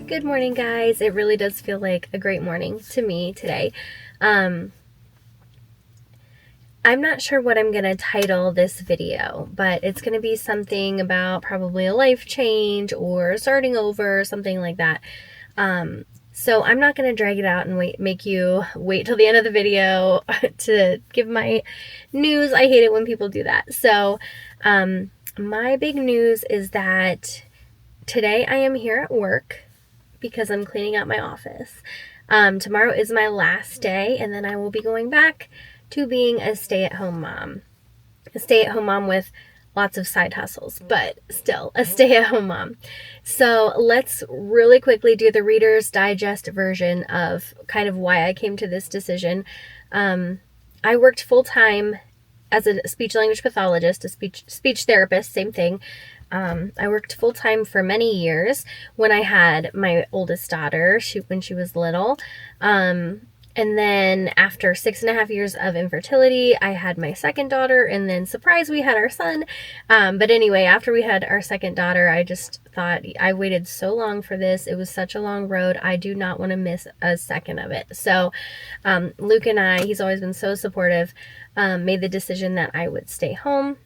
Good morning, guys. It really does feel like a great morning to me today. I'm not sure what I'm going to title this video, but it's going to be something about probably a life change or starting over, something like that. So I'm not going to drag it out and make you wait till the end of the video to give my news. I hate it when people do that. So my big news is that today I am here at work because I'm cleaning out my office. Tomorrow is my last day, and then I will be going back to being a stay-at-home mom. A stay-at-home mom with lots of side hustles, but still a stay-at-home mom. So let's really quickly do the Reader's Digest version of kind of why I came to this decision. I worked full-time as a speech-language pathologist, a speech therapist, same thing. I worked full-time for many years when I had my oldest daughter, when she was little. And then after 6.5 years of infertility, I had my second daughter, and then surprise, we had our son. But anyway, after we had our second daughter, I just thought I waited so long for this. It was such a long road. I do not want to miss a second of it. So Luke and I, he's always been so supportive, made the decision that I would stay home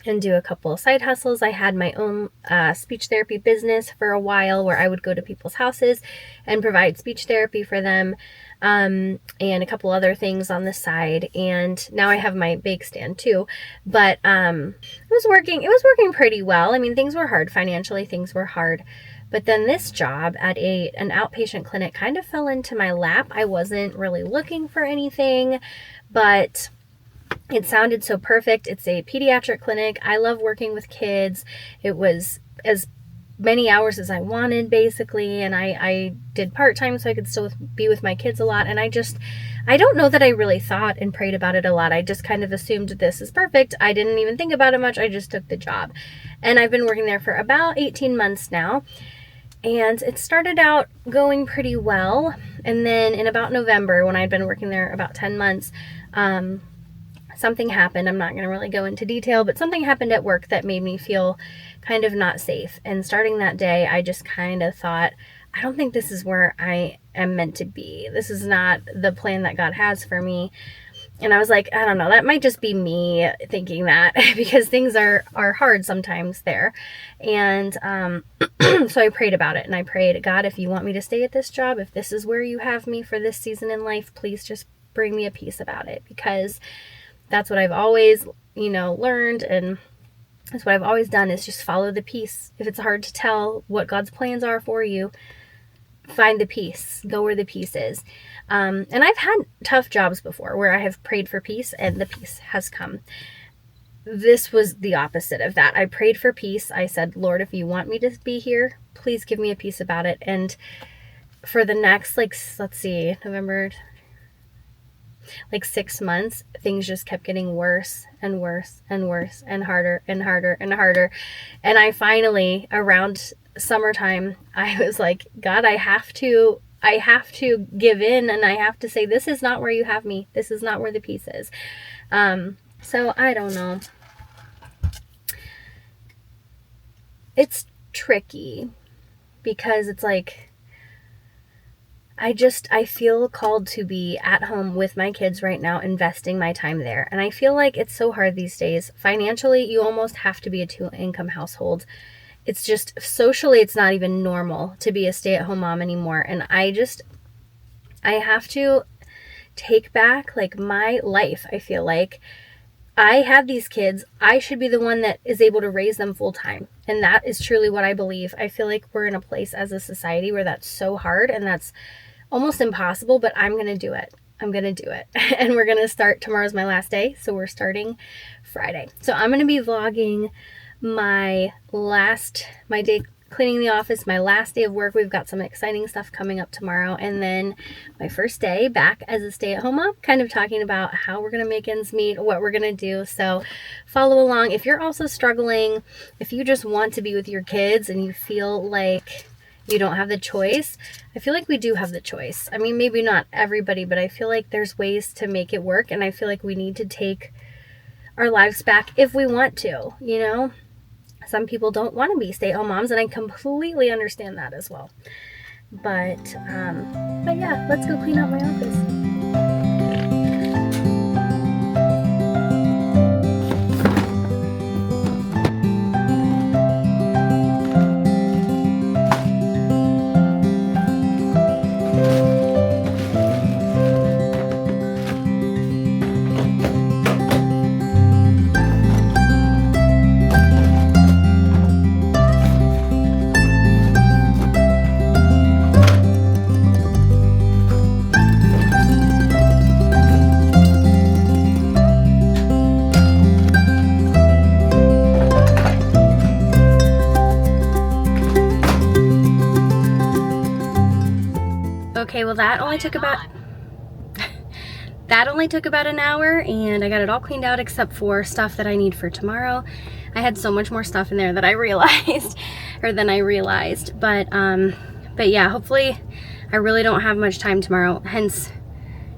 and do a couple of side hustles. I had my own speech therapy business for a while where I would go to people's houses and provide speech therapy for them, and a couple other things on the side. And now I have my bake stand too. But it was working pretty well. I mean, things were hard financially, things were hard. But then this job at an outpatient clinic kind of fell into my lap. I wasn't really looking for anything, but it sounded so perfect. It's a pediatric clinic. I love working with kids. It was as many hours as I wanted, basically, and I did part-time so I could still be with my kids a lot. And I don't know that I really thought and prayed about it a lot. I just kind of assumed this is perfect. I didn't even think about it much. I just took the job. And I've been working there for about 18 months now. And it started out going pretty well. And then in about November, when I'd been working there about 10 months, something happened. I'm not going to really go into detail, but something happened at work that made me feel kind of not safe. And starting that day, I just kind of thought, I don't think this is where I am meant to be. This is not the plan that God has for me. And I was like, I don't know, that might just be me thinking that because things are hard sometimes there. And so I prayed about it, and I prayed, God, if you want me to stay at this job, if this is where you have me for this season in life, please just bring me a peace about it, because that's what I've always, learned, and that's what I've always done, is just follow the peace. If it's hard to tell what God's plans are for you, find the peace. Go where the peace is. And I've had tough jobs before where I have prayed for peace and the peace has come. This was the opposite of that. I prayed for peace. I said, Lord, if you want me to be here, please give me a peace about it. And for the next, November, 6 months, things just kept getting worse and worse and worse and harder and harder and harder. And I finally, around summertime, I was like, God, I have to give in, and I have to say, this is not where you have me. This is not where the peace is. So I don't know. It's tricky because it's like, I feel called to be at home with my kids right now, investing my time there. And I feel like it's so hard these days. Financially, you almost have to be a 2-income household. It's just socially, it's not even normal to be a stay-at-home mom anymore. And I have to take back my life. I feel like I have these kids. I should be the one that is able to raise them full time. And that is truly what I believe. I feel like we're in a place as a society where that's so hard and that's almost impossible, but I'm going to do it. I'm going to do it. And we're going to start. Tomorrow's my last day. So we're starting Friday. So I'm going to be vlogging my day cleaning the office, my last day of work. We've got some exciting stuff coming up tomorrow. And then my first day back as a stay-at-home mom, kind of talking about how we're going to make ends meet, what we're going to do. So follow along. If you're also struggling, if you just want to be with your kids and you feel like you don't have the choice, I feel like we do have the choice. I mean, maybe not everybody, but I feel like there's ways to make it work. And I feel like we need to take our lives back if we want to, Some people don't want to be stay-at-home moms, and I completely understand that as well. But yeah, let's go clean out my office. Okay, well that only took about an hour, and I got it all cleaned out except for stuff that I need for tomorrow. I had so much more stuff in there that I realized, but yeah, hopefully I really don't have much time tomorrow, hence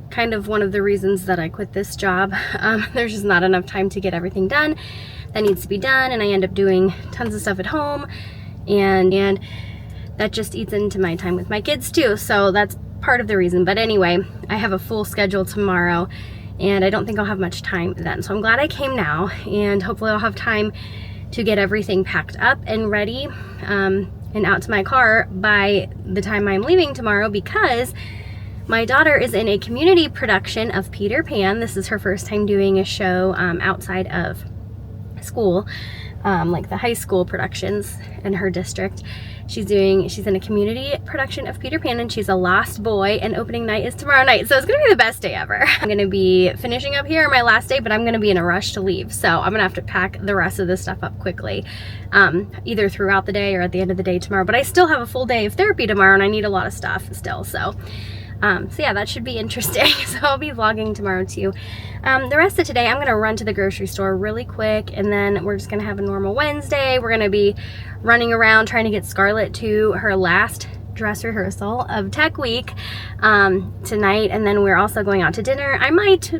kind of one of the reasons that I quit this job. There's just not enough time to get everything done that needs to be done, and I end up doing tons of stuff at home, and that just eats into my time with my kids too, so that's part of the reason. But anyway, I have a full schedule tomorrow, and I don't think I'll have much time then, so I'm glad I came now, and hopefully I'll have time to get everything packed up and ready and out to my car by the time I'm leaving tomorrow, because my daughter is in a community production of Peter Pan. This is her first time doing a show outside of school, like the high school productions in her district. She's in a community production of Peter Pan, and she's a lost boy, and opening night is tomorrow night, so it's gonna be the best day ever. I'm gonna be finishing up here my last day, but I'm gonna be in a rush to leave, so I'm gonna have to pack the rest of this stuff up quickly, either throughout the day or at the end of the day tomorrow. But I still have a full day of therapy tomorrow, and I need a lot of stuff still, so yeah, that should be interesting. So I'll be vlogging tomorrow too. The rest of today, I'm gonna run to the grocery store really quick, and then we're just gonna have a normal Wednesday. We're gonna be running around trying to get Scarlett to her last dress rehearsal of Tech Week tonight, and then we're also going out to dinner. I might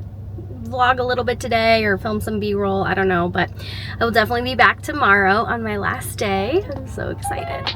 vlog a little bit today or film some B-roll, I don't know, but I will definitely be back tomorrow on my last day. I'm so excited.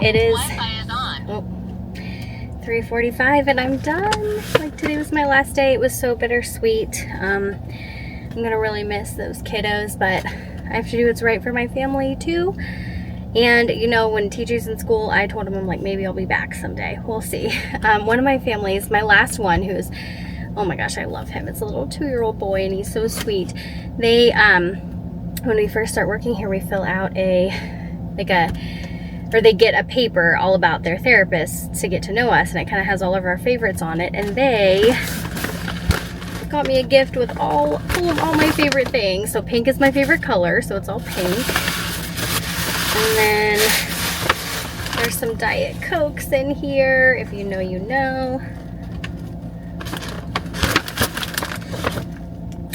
It is 3:45 and I'm done. Like, today was my last day. It was so bittersweet. I'm gonna really miss those kiddos, but I have to do what's right for my family too. And you know, when TJ's in school, I told him, I'm like, maybe I'll be back someday. We'll see. One of my families, my last one, who's, oh my gosh, I love him. It's a little 2-year-old boy and he's so sweet. They, when we first start working here, we fill out they get a paper all about their therapists to get to know us, and it kind of has all of our favorites on it, and they got me a gift with full of all my favorite things. So pink is my favorite color, so it's all pink. And then there's some Diet Cokes in here. If you know, you know.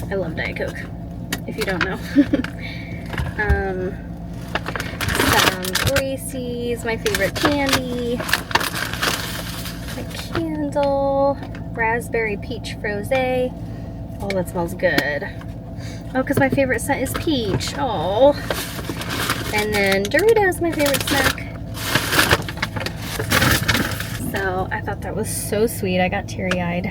I love Diet Coke, if you don't know. Some Reese's, my favorite candy. My candle, raspberry peach frosé. Oh, that smells good. Oh, because my favorite scent is peach. Oh. And then Doritos, my favorite snack. So I thought that was so sweet. I got teary-eyed.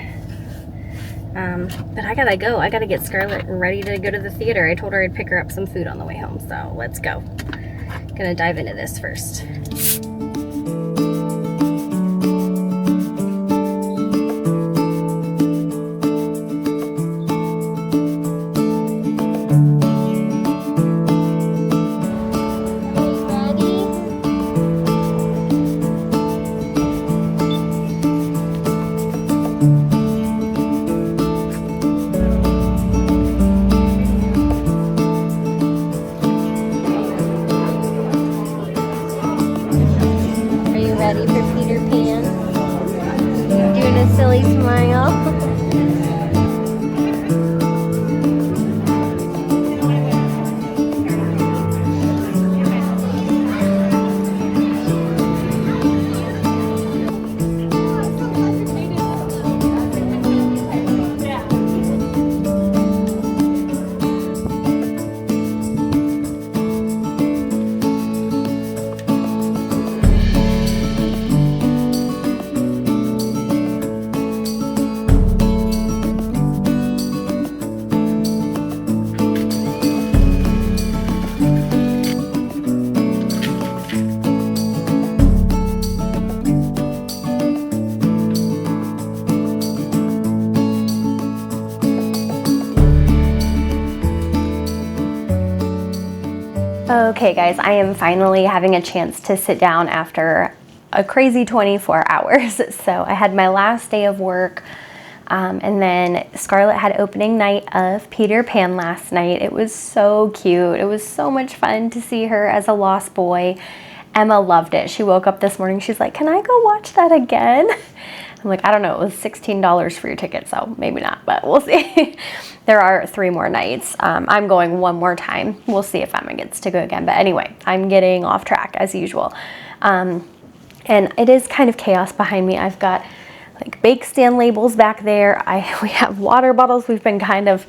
But I gotta go. I gotta get Scarlett ready to go to the theater. I told her I'd pick her up some food on the way home. So let's go. Gonna dive into this first. Ready for Peter Pan? Doing a silly smile. Okay guys, I am finally having a chance to sit down after a crazy 24 hours. So I had my last day of work, and then Scarlett had opening night of Peter Pan last night. It was so cute. It was so much fun to see her as a lost boy. Emma loved it. She woke up this morning, she's like, can I go watch that again? I'm like, I don't know, it was $16 for your ticket, so maybe not, but we'll see. There are 3 more nights. I'm going 1 more time. We'll see if Emma gets to go again. But anyway, I'm getting off track as usual. And it is kind of chaos behind me. I've got like bake stand labels back there. We have water bottles. We've been kind of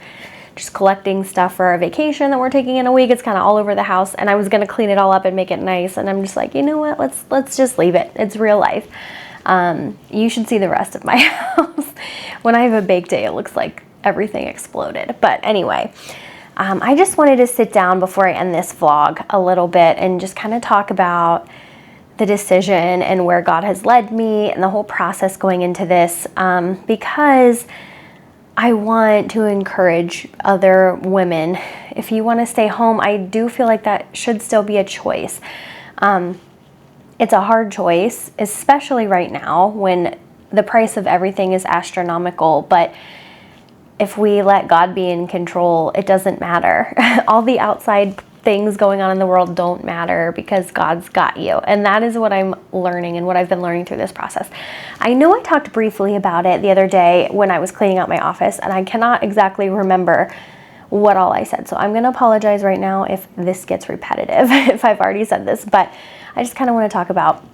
just collecting stuff for our vacation that we're taking in a week. It's kind of all over the house, and I was gonna clean it all up and make it nice. And I'm just like, you know what? Let's just leave it. It's real life. You should see the rest of my house. When I have a bake day, it looks like everything exploded. But anyway, I just wanted to sit down before I end this vlog a little bit and just kind of talk about the decision and where God has led me and the whole process going into this, because I want to encourage other women. If you want to stay home, I do feel like that should still be a choice. It's a hard choice, especially right now when the price of everything is astronomical. But if we let God be in control, it doesn't matter. All the outside things going on in the world don't matter because God's got you. And that is what I'm learning and what I've been learning through this process. I know I talked briefly about it the other day when I was cleaning out my office, and I cannot exactly remember what all I said. So I'm going to apologize right now if this gets repetitive, if I've already said this, but I just kind of want to talk about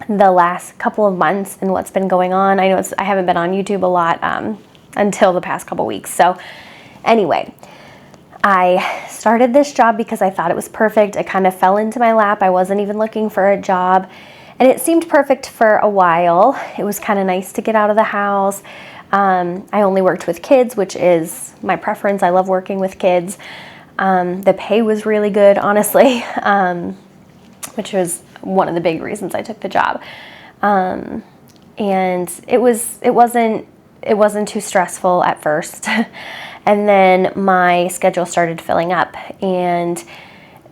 the last couple of months and what's been going on. I know I haven't been on YouTube a lot until the past couple weeks. So anyway, I started this job because I thought it was perfect. It kind of fell into my lap. I wasn't even looking for a job, and it seemed perfect for a while. It was kind of nice to get out of the house. I only worked with kids, which is my preference. I love working with kids. The pay was really good, honestly, which was one of the big reasons I took the job. And it wasn't too stressful at first. And then my schedule started filling up, and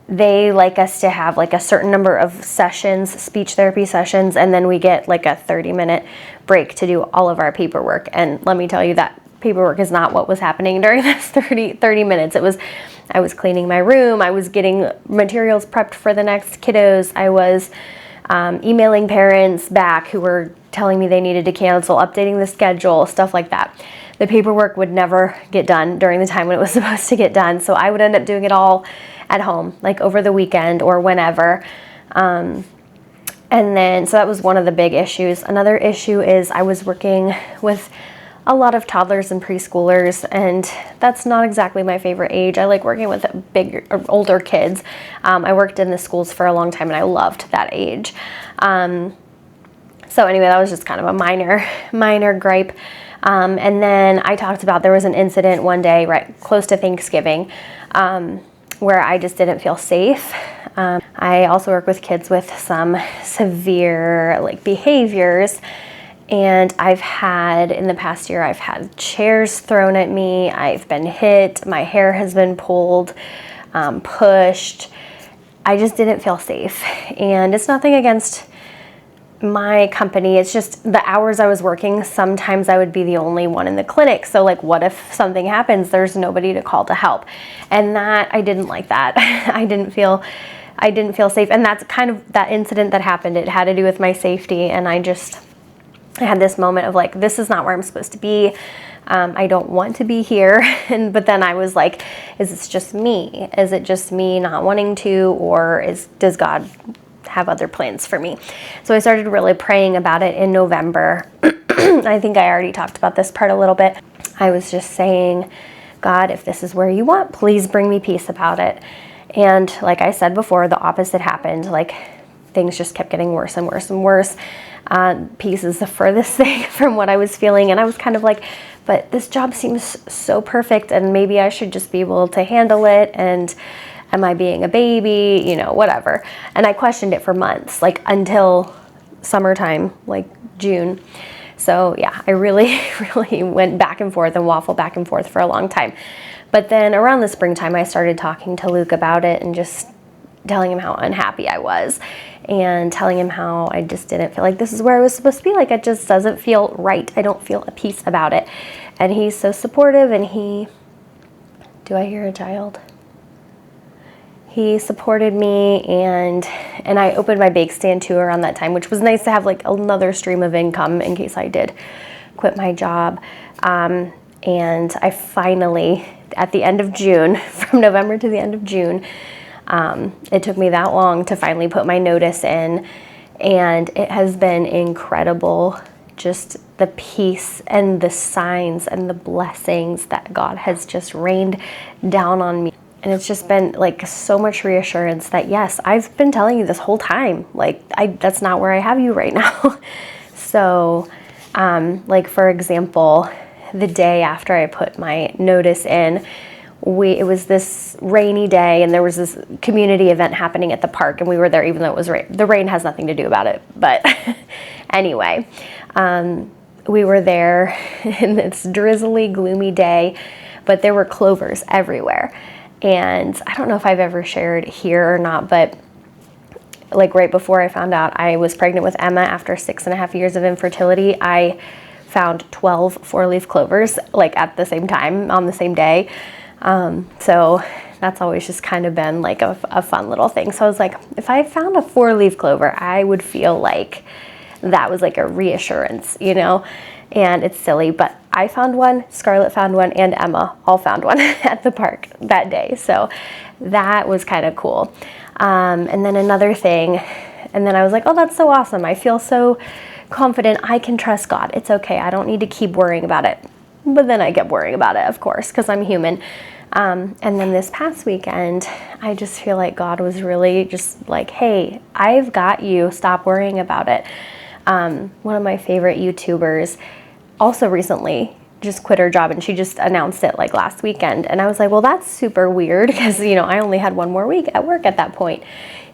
they like us to have like a certain number of sessions, speech therapy sessions, and then we get like a 30-minute break to do all of our paperwork. And let me tell you, that paperwork is not what was happening during this 30 minutes. I was cleaning my room, I was getting materials prepped for the next kiddos, I was emailing parents back who were telling me they needed to cancel, updating the schedule, stuff like that. The paperwork would never get done during the time when it was supposed to get done, so I would end up doing it all at home, like over the weekend or whenever. And And then, so that was one of the big issues. Another issue is I was working with a lot of toddlers and preschoolers, and that's not exactly my favorite age. I like working with bigger or older kids. I worked in the schools for a long time, and I loved that age. So anyway, that was just kind of a minor gripe. And then I talked about there was an incident one day right close to Thanksgiving where I just didn't feel safe. I also work with kids with some severe behaviors. And in the past year, I've had chairs thrown at me. I've been hit. My hair has been pulled, pushed. I just didn't feel safe. And it's nothing against my company. It's just the hours I was working, sometimes I would be the only one in the clinic. So what if something happens? There's nobody to call to help. And I didn't like that. I didn't feel safe. And that's kind of that incident that happened. It had to do with my safety. And I had this moment of this is not where I'm supposed to be. I don't want to be here. But then I was like, is this just me? Is it just me not wanting to, or does God have other plans for me? So I started really praying about it in November. I think I already talked about this part a little bit. I was just saying, God, if this is where you want, please bring me peace about it. And like I said before, the opposite happened. Things just kept getting worse and worse and worse. Peace is the furthest thing from what I was feeling. And I was kind of but this job seems so perfect, and maybe I should just be able to handle it. And am I being a baby? Whatever. And I questioned it for months, until summertime, June. So yeah, I really, really went back and forth and waffled back and forth for a long time. But then around the springtime, I started talking to Luke about it and just telling him how unhappy I was, and telling him how I just didn't feel like this is where I was supposed to be. It just doesn't feel right. I don't feel at peace about it. And he's so supportive, and do I hear a child? He supported me, and I opened my bake stand too around that time, which was nice to have another stream of income in case I did quit my job. And I finally, at the end of June, from November to the end of June, it took me that long to finally put my notice in, and it has been incredible, just the peace and the signs and the blessings that God has just rained down on me. And it's just been so much reassurance that yes, I've been telling you this whole time, that's not where I have you right now. So, for example, the day after I put my notice in, it was this rainy day, and there was this community event happening at the park, and we were there even though it was rain. The rain has nothing to do about it, but anyway, we were there in this drizzly, gloomy day, but there were clovers everywhere. And I don't know if I've ever shared here or not, but right before I found out I was pregnant with Emma after 6.5 years of infertility, I found 12 4-leaf clovers at the same time on the same day. So that's always just kind of been a fun little thing. So I was if I found a 4-leaf clover, I would feel that was a reassurance, and it's silly, but I found one, Scarlett found one, and Emma all found one at the park that day. So that was kind of cool. And then another thing, and then I was oh, that's so awesome. I feel so confident. I can trust God. It's okay. I don't need to keep worrying about it. But then I kept worrying about it, of course, because I'm human. And then this past weekend, I just feel God was really just hey, I've got you. Stop worrying about it. One of my favorite YouTubers also recently just quit her job, and she just announced it last weekend. And I was well, that's super weird, because, I only had one more week at work at that point.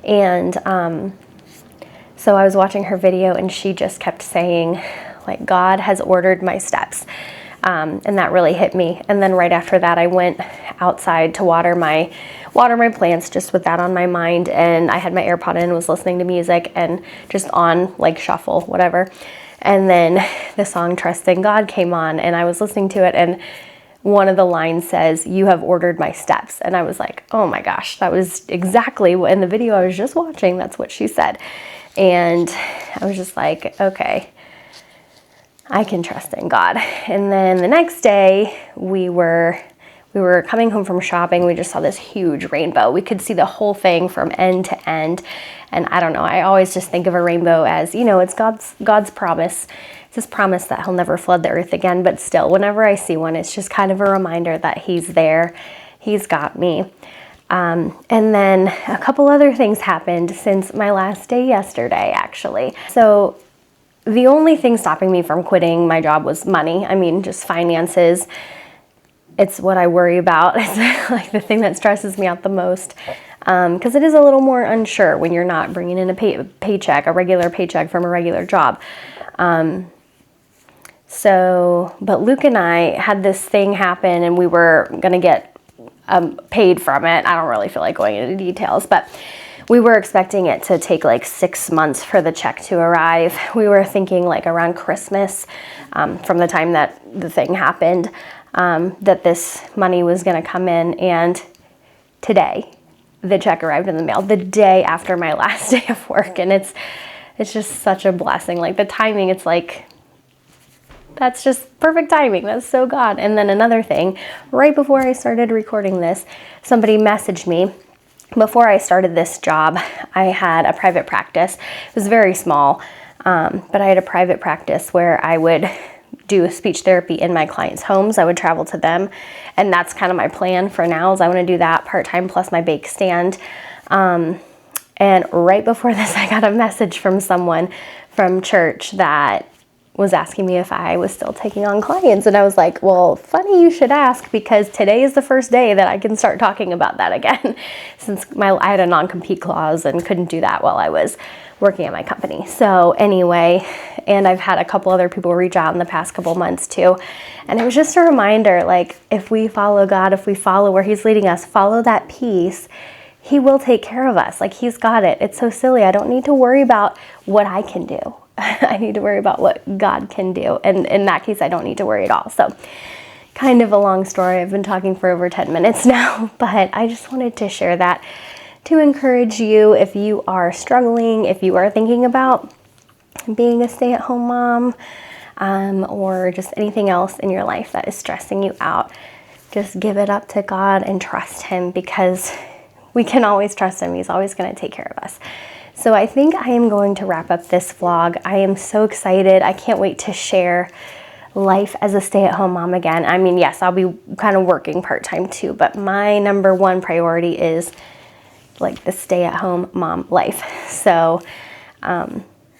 And so I was watching her video, and she just kept saying, God has ordered my steps. And that really hit me. And then right after that, I went outside to water my plants, just with that on my mind. And I had my AirPod in, was listening to music, and just on shuffle, whatever. And then the song Trusting God came on, and I was listening to it, and one of the lines says, "You have ordered my steps." And I was oh my gosh, that was exactly what in the video I was just watching, that's what she said. And I was just okay, I can trust in God. And then the next day we We were coming home from shopping. We just saw this huge rainbow. We could see the whole thing from end to end. And I don't know, I always just think of a rainbow as, you know, it's God's promise. It's his promise that he'll never flood the earth again. But still, whenever I see one, it's just kind of a reminder that he's there. He's got me. And then a couple other things happened since my last day yesterday, actually. So the only thing stopping me from quitting my job was money. I mean, just finances. It's what I worry about. It's like the thing that stresses me out the most, because it is a little more unsure when you're not bringing in a paycheck, a regular paycheck from a regular job. But Luke and I had this thing happen, and we were going to get paid from it. I don't really feel like going into details, but we were expecting it to take like 6 months for the check to arrive. We were thinking like around Christmas, from the time that the thing happened, that this money was going to come in. And today the check arrived in the mail, the day after my last day of work. And it's just such a blessing. Like the timing, it's like, that's just perfect timing. That's so God. And then another thing, right before I started recording this, somebody messaged me. Before I started this job, I had a private practice. It was very small, but I had a private practice where I would do speech therapy in my clients' homes. I would travel to them, and that's kind of my plan for now, is I want to do that part-time plus my bake stand. And right before this, I got a message from someone from church that was asking me if I was still taking on clients. And I was like, well, funny you should ask, because today is the first day that I can start talking about that again, since I had a non-compete clause and couldn't do that while I was working at my company. So anyway, and I've had a couple other people reach out in the past couple months too. And it was just a reminder, like, if we follow God, if we follow where he's leading us, follow that peace, he will take care of us. Like, he's got it. It's so silly. I don't need to worry about what I can do. I need to worry about what God can do. And in that case, I don't need to worry at all. So kind of a long story. I've been talking for over 10 minutes now, but I just wanted to share that to encourage you if you are struggling, if you are thinking about being a stay-at-home mom, or just anything else in your life that is stressing you out. Just give it up to God and trust him, because we can always trust him. He's always going to take care of us. So I think I am going to wrap up this vlog. I am so excited. I can't wait to share life as a stay-at-home mom again. I mean, yes, I'll be kind of working part-time too, but my number one priority is like the stay-at-home mom life. So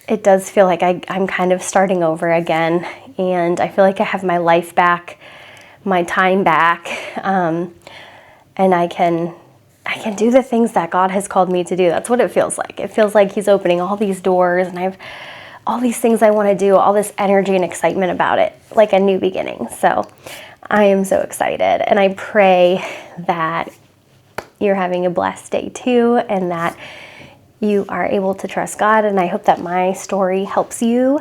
it does feel like I'm kind of starting over again, and I feel like I have my life back, my time back, and I can do the things that God has called me to do. That's what it feels like. It feels like he's opening all these doors, and I have all these things I want to do, all this energy and excitement about it, like a new beginning. So I am so excited, and I pray that you're having a blessed day too, and that you are able to trust God, and I hope that my story helps you.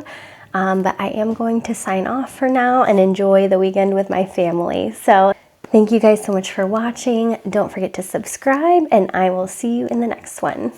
But I am going to sign off for now and enjoy the weekend with my family. So thank you guys so much for watching. Don't forget to subscribe, and I will see you in the next one.